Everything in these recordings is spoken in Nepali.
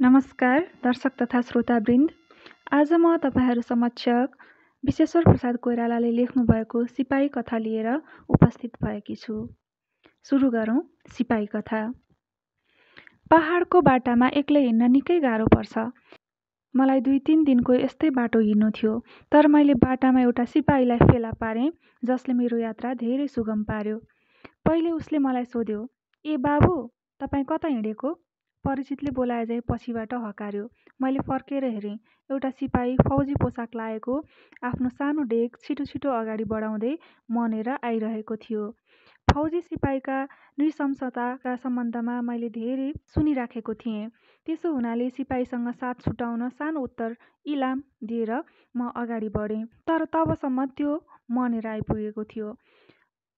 नमस्कार दर्शक तथा श्रोतावृन्द। आज म तपाईहरू समक्ष विश्वेश्वर प्रसाद कोइरालाले लेख्नुभएको सिपाही कथा लिएर उपस्थित भएकी छु। सुरु गरौँ सिपाही कथा। पहाडको बाटामा एक्लै हिँड्न निकै गाह्रो पर्छ। मलाई 2-3 दिनको यस्तै बाटो हिँड्नु थियो, तर मैले बाटामा एउटा सिपाहीलाई फेला पारेँ जसले मेरो यात्रा धेरै सुगम पार्यो। पहिले उसले मलाई सोध्यो, "ए बाबु, तपाईँ कता हिँडेको?" परिचितले बोलाए झै पछिबाट हकार्यो। मैले फर्केर हेरेँ। एउटा सिपाही फौजी पोसाक लाएको आफ्नो सानो डेग छिटो छिटो अगाडि बढाउँदै मनेर आइरहेको थियो। फौजी सिपाहीका नृशंसताका सम्बन्धमा मैले धेरै सुनिराखेको थिएँ। त्यसो हुनाले सिपाहीसँग साथ छुटाउन सानो उत्तर इलाम दिएर म अगाडि बढेँ। तर तबसम्म त्यो मनेर आइपुगेको थियो।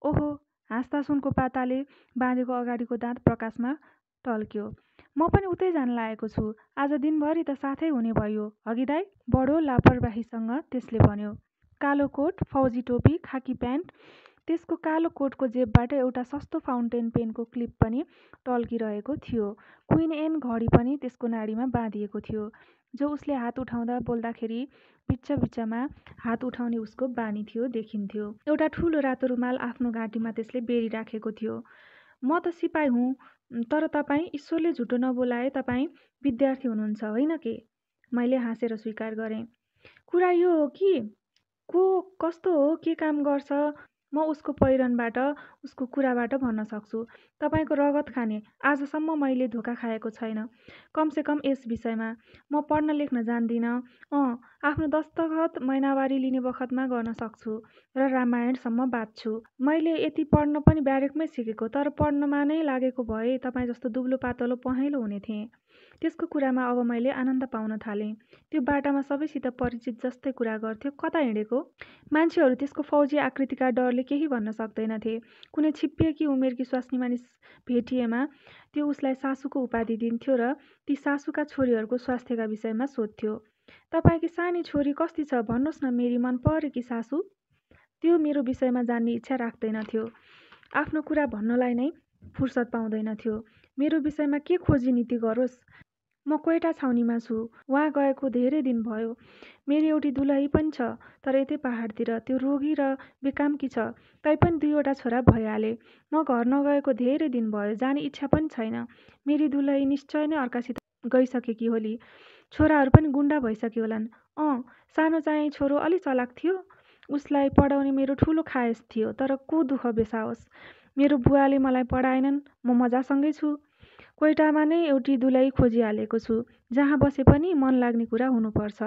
ओहो, हाँस्दा सुनको पाताले बाँधेको अगाडिको दाँत प्रकाशमा टल्क्यो। म पनि उतै जान लागेको छु। आज दिनभरि त साथै हुने भयो, हगि दाइ? बडो लापरवाहीसँग त्यसले भन्यो। कालो कोट, फौजी टोपी, खाकी प्यान्ट। त्यसको कालो कोटको जेबबाट एउटा सस्तो फाउन्टेन पेनको क्लिप पनि टल्किरहेको थियो। क्विन एन घडी पनि त्यसको नाडीमा बाँधिएको थियो, जो उसले हात उठाउँदा बोल्दाखेरि बिच्च-बिच्चमा हात उठाउने उसको बानी थियो देखिन्थ्यो। एउटा ठुलो रातो रुमाल आफ्नो घाँटीमा त्यसले बेरिराखेको थियो। "म त सिपाही हुँ, तर तपाईँ, ईश्वरले झुटो नबोलाए तपाईँ विद्यार्थी हुनुहुन्छ, होइन के?" मैले हाँसेर स्वीकार गरेँ। "कुरा यो हो कि को कस्तो हो, के काम गर्छ, म उसको पहिरनबाट, उसको कुराबाट भन्न सक्छु। तपाईँको रगत खाने आजसम्म मैले धोका खाएको छैन, कमसेकम यस विषयमा। म पढ्न लेख्न जान्दिनँ। आफ्नो दस्तखत महिनावारी लिने बखतमा गर्न सक्छु र रामायणसम्म बाँच्छु। मैले यति पढ्न पनि ब्यारेकमै सिकेको, तर पढ्नमा नै लागेको भए तपाईँ जस्तो दुब्लो पातलो पहेँलो हुने थिएँ।" त्यसको कुरामा अब मैले आनन्द पाउन थालेँ। त्यो बाटामा सबैसित परिचित जस्तै कुरा गर्थ्यो। "कता हिँडेको?" मान्छेहरू त्यसको फौजी आकृतिका डरले केही भन्न सक्दैनथे। कुनै छिप्पिएकी उमेरकी स्वास्नी मानिस भेटिएमा त्यो उसलाई सासूको उपाधि दिन्थ्यो र ती सासूका छोरीहरूको स्वास्थ्यका विषयमा सोध्थ्यो। "तपाईँकी सानी छोरी कस्ती छ, भन्नुहोस् न, मेरी मन परेकी सासू?" त्यो मेरो विषयमा जान्ने इच्छा राख्दैनथ्यो। आफ्नो कुरा भन्नलाई नै फुर्सद पाउँदैनथ्यो। मेरो विषयमा के खोजी नीति गरोस्? म कोइटा छाउनीमा छु। वहाँ गएको धेरै दिन भयो। मेरी एउटी दुलही पनि छ, तर यतै पहाडतिर। त्यो रोगी र बेकामकी छ। तैपनि 2वटा छोरा भइहाले। म घर नगएको धेरै दिन भयो, जाने इच्छा पनि छैन। मेरी दुलही निश्चय नै अर्कासित गइसकेकी होली। छोराहरू पनि गुण्डा भइसके होलान्। सानो चाहिँ छोरो अलि चलाक थियो। उसलाई पढाउने मेरो ठुलो खायस थियो, तर को दुःख बेसाओस्, मेरो बुवाले मलाई पढाएनन्। म मजासँगै छु। कोइटामा नै एउटी दुलही खोजिहालेको छु। जहाँ बसे पनि मन लाग्ने कुरा हुनुपर्छ।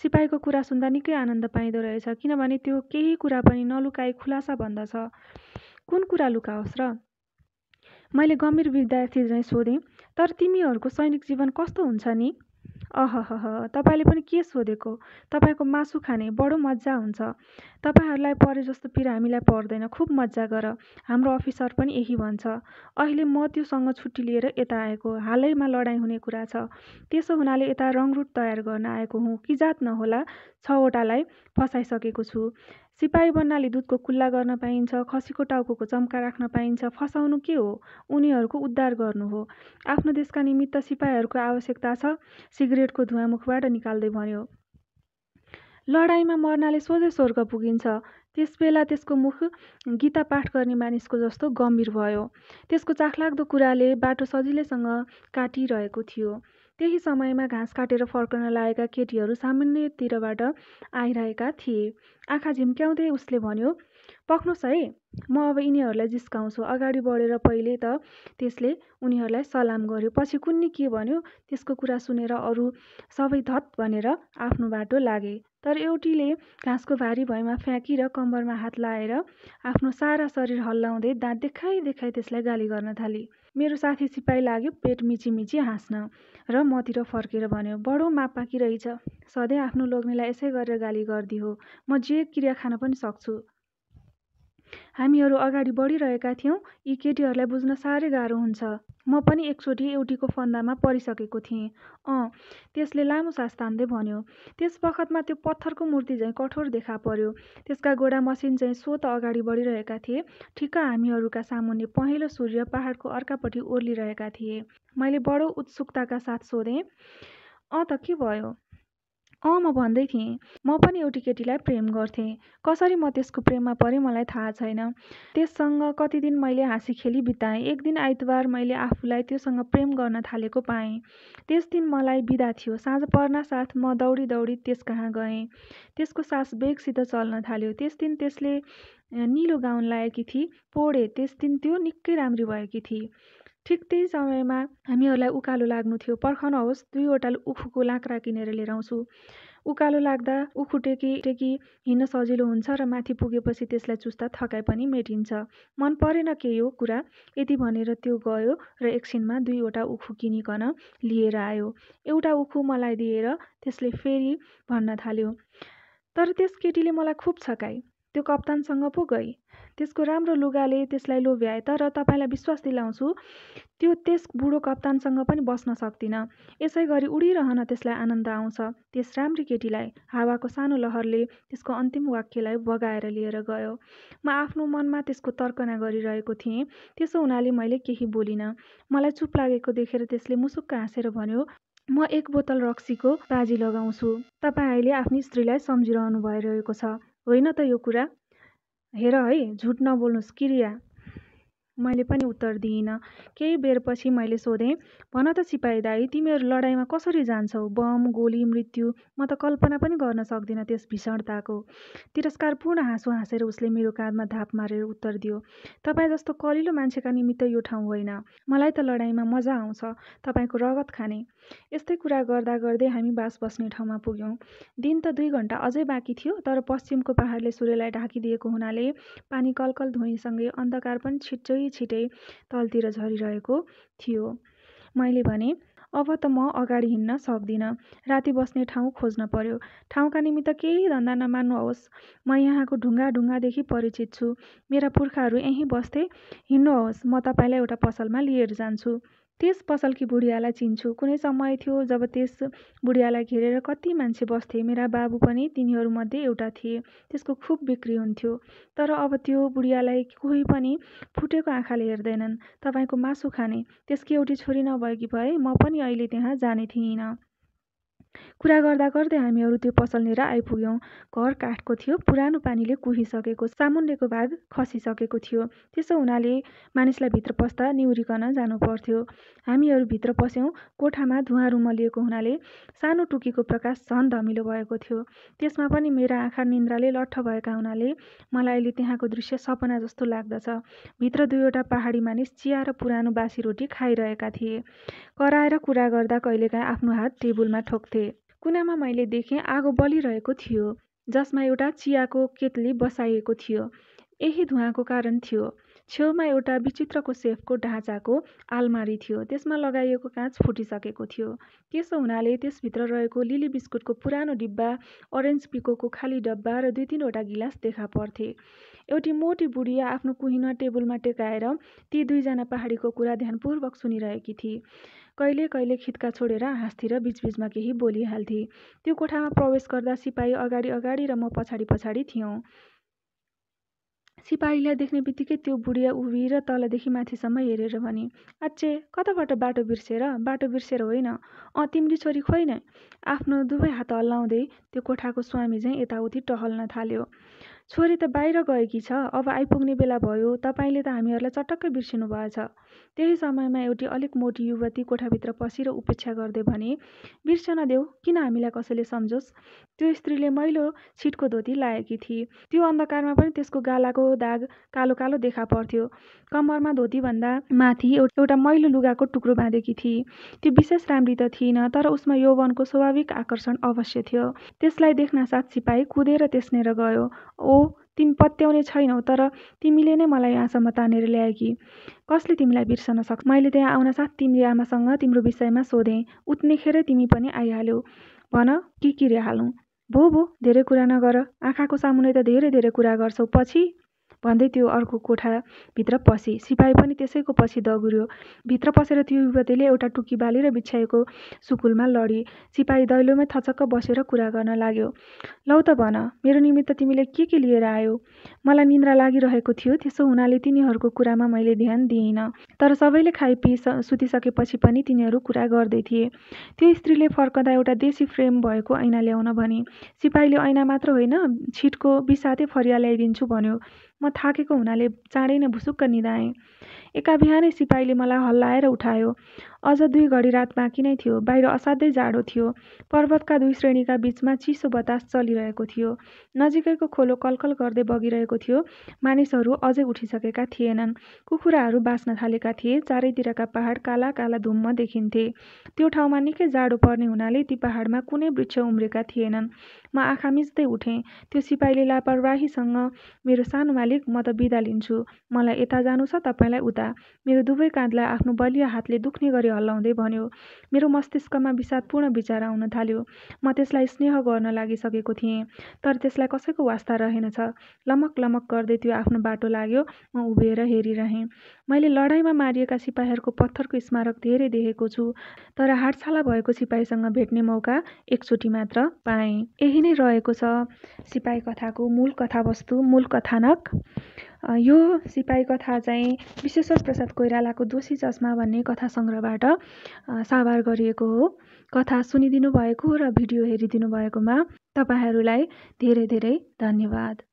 सिपाहीको कुरा सुन्दा निकै आनन्द पाइँदो रहेछ, किनभने त्यो केही कुरा पनि नलुकाई खुलासा भन्दछ। "कुन कुरा लुकाओस् र?" मैले गम्भीर विद्यार्थी झैँ सोधेँ। "तर तिमीहरूको सैनिक जीवन कस्तो हुन्छ नि?" "अहह, तपाईँले पनि के सोधेको? तपाईँको मासु खाने बडो मजा हुन्छ। तपाईँहरूलाई परे जस्तो पीडा हामीलाई पर्दैन। खुब मजा गर। हाम्रो अफिसर पनि यही भन्छ। अहिले म त्योसँग छुट्टी लिएर यता आएको। हालैमा लडाईँ हुने कुरा छ। त्यसो हुनाले यता रङरुट तयार गर्न आएको हुँ। कि जात नहोला, 6वटालाई फसाइसकेको छु। सिपाही बन्नाले दुधको कुल्ला गर्न पाइन्छ, खसीको टाउको चम्का राख्न पाइन्छ। फसाउनु के हो? उनीहरूको उद्धार गर्नु हो। आफ्नो देशका निमित्त सिपाहीहरूको आवश्यकता छ।" सिगरेटको धुवाँ मुखबाट निकाल्दै भन्यो। "लडाईँमा मर्नाले सोझै स्वर्ग पुगिन्छ।" त्यसबेला त्यसको मुख गीता पाठ गर्ने मानिसको जस्तो गम्भीर भयो। त्यसको चाखलाग्दो कुराले बाटो सजिलैसँग काटिरहेको थियो। त्यही समयमा घाँस काटेर फर्कन लागेका केटीहरू सामुन्नेतिरबाट आइरहेका थिए। आँखा झिम्क्याउँदै उसले भन्यो, "पख्नुहोस् है, म अब यिनीहरूलाई जिस्काउँछु।" अगाडि बढेर पहिले त त्यसले उनीहरूलाई सलाम गर्यो, पछि कुन्नी के भन्यो। त्यसको कुरा सुनेर अरू सबै धत भनेर आफ्नो बाटो लागे। तर एउटीले घाँसको भारी भुइँमा फ्याँकी र कम्मरमा हात लाएर आफ्नो सारा शरीर हल्लाउँदै दाँत देखाई देखाई त्यसलाई गाली गर्न थाली। मेरो साथी सिपाही लाग्यो पेट मिची हाँस्न र मतिर फर्केर भन्यो, "बडो मापाकी रहेछ। सधैँ आफ्नो लोग्नेलाई यसै गरेर गाली गर्दिहो। म जे क्रिया खान पनि सक्छु।" हामीहरू अगाडि बढिरहेका थियौँ। यी केटीहरूलाई बुझ्न साह्रै गाह्रो हुन्छ। म पनि एकचोटि एउटीको फन्दामा परिसकेको थिएँ। त्यसले लामो सास तान्दै भन्यो। त्यस बखतमा त्यो पत्थरको मूर्ति झैँ कठोर देखा पर्यो। त्यसका गोडा मसिन चाहिँ स्वत अगाडि बढिरहेका थिए। ठिक्क हामीहरूका सामुन्ने पहेँलो सूर्य पहाडको अर्कापट्टि ओर्लिरहेका थिए। मैले बडो उत्सुकताका साथ सोधेँ, त के भयो? म भन्दै थिएँ, म पनि एउटी केटीलाई प्रेम गर्थेँ। कसरी म त्यसको प्रेममा परेँ मलाई थाहा छैन। त्यससँग कति दिन मैले हाँसी खेली बिताएँ। एक दिन आइतबार मैले आफूलाई त्योसँग प्रेम गर्न थालेको पाएँ। त्यस दिन मलाई बिदा थियो। साँझ पर्नासाथ म दौडी दौडी त्यस कहाँ गएँ। त्यसको सास बेगसित चल्न थाल्यो। त्यस दिन त्यसले निलो गाउन लाएकी थिई। पोडे त्यस दिन त्यो निकै राम्री भएकी थिई। ठिक त्यही समयमा हामीहरूलाई उकालो लाग्नु थियो। पर्खनुहोस्, 2वटा उखुको लाक्रा किनेर लिएर आउँछु। उकालो लाग्दा उखु टेकी हिँड्न सजिलो हुन्छ र माथि पुगेपछि त्यसलाई चुस्दा थकाइ पनि मेटिन्छ। मन परेन के यो कुरा? यति भनेर त्यो गयो र एकछिनमा 2वटा उखु किनिकन लिएर आयो। एउटा उखु मलाई दिएर त्यसले फेरि भन्न थाल्यो, तर त्यस केटीले मलाई खुब छकाई। त्यो कप्तानसँग पो गई। त्यसको राम्रो लुगाले त्यसलाई लोभ्याए। तर तपाईँलाई विश्वास दिलाउँछु, त्यो त्यस बुढो कप्तानसँग पनि बस्न सक्दिन। यसै गरी उडिरहन त्यसलाई आनन्द आउँछ। त्यस राम्री केटीलाई हावाको सानो लहरले त्यसको अन्तिम वाक्यलाई बगाएर लिएर गयो। म आफ्नो मनमा त्यसको तर्कना गरिरहेको थिएँ। त्यसो हुनाले मैले केही बोलिनँ। मलाई चुप लागेको देखेर त्यसले मुसुक्क हाँसेर भन्यो, म 1 बोतल रक्सीको बाजी लगाउँछु। तपाईँ अहिले आफ्नी स्त्रीलाई सम्झिरहनु भइरहेको छ, होइन त यो कुरा? हेर है, झुट नबोल्नुस् किरिया। मैले पनि उत्तर दिइनँ। केही बेरपछि मैले सोधेँ, भन त सिपाही दाई, तिमीहरू लडाइँमा कसरी जान्छौ? बम, गोली, मृत्यु, म त कल्पना पनि गर्न सक्दिनँ त्यस भीषणताको। तिरस्कारपूर्ण हाँसो हाँसेर उसले मेरो काँधमा धाप मारेर उत्तर दियो, तपाईँ जस्तो कलिलो मान्छेका निमित्त यो ठाउँ होइन। मलाई त लडाइँमा मजा आउँछ, तपाईँको रगत खाने। यस्तै कुरा गर्दा गर्दै हामी बास बस्ने ठाउँमा पुग्यौँ। दिन त 2 घण्टा अझै बाँकी थियो, तर पश्चिमको पहाडले सूर्यलाई ढाकिदिएको हुनाले पानी कलकल धुनीसँगै अन्धकार पनि छिटै तलतिर झरिरहेको थियो। मैले भने, अब त म अगाडि हिँड्न सक्दिनँ। राति बस्ने ठाउँ खोज्न पर्यो। ठाउँका निमित्त केही धन्दा नमान्नुहोस्। म यहाँको ढुङ्गादेखि परिचित छु। मेरा पुर्खाहरू यहीँ बस्थे। हिँड्नुहोस्, म तपाईँलाई एउटा पसलमा लिएर जान्छु। त्यस पसलकी बुढियालाई चिन्छु। कुनै समय थियो जब त्यस बुढियालाई घेरेर कति मान्छे बस्थे। मेरा बाबु पनि तिनीहरूमध्ये एउटा थिए। त्यसको खुब बिक्री हुन्थ्यो। तर अब त्यो बुढियालाई कोही पनि फुटेको आँखाले हेर्दैनन्। तपाईँको मासु खाने। त्यसकी एउटी छोरी नभएकी भए म पनि अहिले त्यहाँ जाने थिइनँ। कुरा गर्दा गर्दै हामीहरू त्यो पसलनेर आइपुग्यौँ। घर काठको थियो। पुरानो पानीले कुहिसकेको, सामुन्नेको भाग खसिसकेको थियो। त्यसो हुनाले मानिसलाई भित्र पस्दा निहुरिकन जानु पर्थ्यो। हामीहरू भित्र पस्यौँ। कोठामा धुवाँ रुमलिएको हुनाले सानो टुकीको प्रकाश झन् धमिलो भएको थियो। त्यसमा पनि मेरा आँखा निन्द्राले लट्ठ भएका हुनाले मलाई अहिले त्यहाँको दृश्य सपना जस्तो लाग्दछ। भित्र 2वटा पहाडी मानिस चिया र पुरानो बासी रोटी खाइरहेका थिए। कराएर कुरा गर्दा कहिलेकाहीँ आफ्नो हात टेबुलमा ठोक्थे। कुनामा मैले देखेँ आगो बलिरहेको थियो, जसमा एउटा चियाको केतली बसाइएको थियो। यही धुवाँको कारण थियो। छेउमा एउटा विचित्रको सेफको ढाँचाको आलमारी थियो। त्यसमा लगाइएको काँच फुटिसकेको थियो। त्यसो हुनाले त्यसभित्र रहेको लिली बिस्कुटको पुरानो डिब्बा, अरेन्ज पिकोको खाली डब्बा र 2-3वटा गिलास देखा पर्थे। एउटी मोटी बुढिया आफ्नो कुहिनो टेबुलमा टेकाएर ती 2जना पहाडीको कुरा ध्यानपूर्वक सुनिरहेकी थिए। कहिले कहिले खित्का छोडेर हाँस्थी र बीचबीचमा केही बोलिहाल्थे। त्यो कोठामा प्रवेश गर्दा सिपाही अगाडि र म पछाडि थियौँ। सिपाहीलाई देख्ने बित्तिकै त्यो बुढिया उभिएर तलदेखि माथिसम्म हेरेर भने, अच्छे, कताबाट बाटो बिर्सेर होइन? तिम्री छोरी खोइन? आफ्नो 2 हात हल्लाउँदै त्यो कोठाको स्वामी चाहिँ यताउति टहल्न थाल्यो। छोरी त बाहिर गएकी छ। अब आइपुग्ने बेला भयो। तपाईँले त हामीहरूलाई चटक्कै बिर्सिनु भएछ। त्यही समयमा एउटी अलिक मोटी युवती कोठाभित्र पसेर उपेक्षा गर्दै भने, बिर्सन देऊ, किन हामीलाई कसैले सम्झोस्? त्यो स्त्रीले मैलो छिटको धोती लाएकी थिए। त्यो अन्धकारमा पनि त्यसको गालाको दाग कालो कालो देखा पर्थ्यो। कम्मरमा धोतीभन्दा माथि एउटा मैलो लुगाको टुक्रो बाँधेकी थिए। त्यो विशेष राम्री त थिइन, तर उसमा यौवनको स्वाभाविक आकर्षण अवश्य थियो। त्यसलाई देख्नासाथ सिपाही कुदेर त्यसनेर गयो। तिमी पत्याउने छैनौ, तर तिमीले नै मलाई यहाँसम्म तानेर ल्याएकी। कसले तिमीलाई बिर्सन सक्छ? मैले त्यहाँ आउनसाथ तिम्री आमासँग तिम्रो विषयमा सोधेँ। उतनेखेरै तिमी पनि आइहाल्यौ। भन, के हालौँ? भो, धेरै कुरा नगर। आँखाको सामुन्ने त धेरै कुरा गर्छौ। पछि भन्दै त्यो अर्को कोठाभित्र पसी। सिपाही पनि त्यसैको पछि दगुर्यो। भित्र पसेर त्यो युवतीले एउटा टुकी बालेर बिछ्याएको सुकुलमा लडी। सिपाही दैलोमै थचक्क बसेर कुरा गर्न लाग्यो। लौ त भन, मेरो निमित्त तिमीले के लिएर आयौ? मलाई निन्द्रा लागिरहेको थियो, त्यसो हुनाले तिनीहरूको कुरामा मैले ध्यान दिइनँ। तर सबैले खाइपिई सुतिसकेपछि पनि तिनीहरू कुरा गर्दै थिए। त्यो स्त्रीले फर्कँदा एउटा देशी फ्रेम भएको ऐना ल्याउन भनी। सिपाहीले ऐना मात्र होइन, छिटको बिसातै फरिया ल्याइदिन्छु भन्यो। म थाकेको हुनाले चाँडै नै भुसुक्क निदाएँ। एका बिहानै सिपाहीले मलाई हल्लाएर उठायो। अझ 2 घडी रात बाँकी नै थियो। बाहिर असाध्यै जाडो थियो। पर्वतका 2 श्रेणीका बीचमा चिसो बतास चलिरहेको थियो। नजिकैको खोलो कलकल गर्दै बगिरहेको थियो। मानिसहरू अझै उठिसकेका थिएनन्। कुखुराहरू बाँच्न थालेका थिए। चारैतिरका पहाड काला काला धुम्म देखिन्थे। त्यो ठाउँमा निकै जाडो पर्ने हुनाले ती पहाडमा कुनै वृक्ष उम्रेका थिएनन्। म आँखा मिच्दै उठेँ। त्यो सिपाहीले लापरवाहीसँग, मेरो सानो मालिक, म त बिदा लिन्छु। मलाई यता जानु छ, तपाईँलाई उता। मेरो दुवै काँधलाई आफ्नो बलिया हातले दुख्ने गरी हल्लाउँदै भन्यो। मेरो मस्तिष्कमा विषादपूर्ण विचार आउन थाल्यो। म त्यसलाई स्नेह गर्न लागिसकेको थिएँ, तर त्यसलाई कसैको वास्ता रहेनछ। लमक लमक गर्दै त्यो आफ्नो बाटो लाग्यो। म उभिएर हेरिरहेँ। मैले लडाईँमा मारिएका सिपाहीहरूको पत्थरको स्मारक धेरै देखेको छु, तर हाडछाला भएको सिपाहीसँग भेट्ने मौका एकचोटि मात्र पाएँ। यही नै रहेको छ सिपाही कथाको मूल कथावस्तु, मूल कथानक। यो सिपाही कथा चाहिँ विश्वेश्वर प्रसाद कोइरालाको दोषी चस्मा भन्ने कथा सङ्ग्रहबाट साभार गरिएको हो। कथा सुनिदिनु भएको र भिडियो हेरिदिनु भएकोमा तपाईँहरूलाई धेरै धेरै धन्यवाद।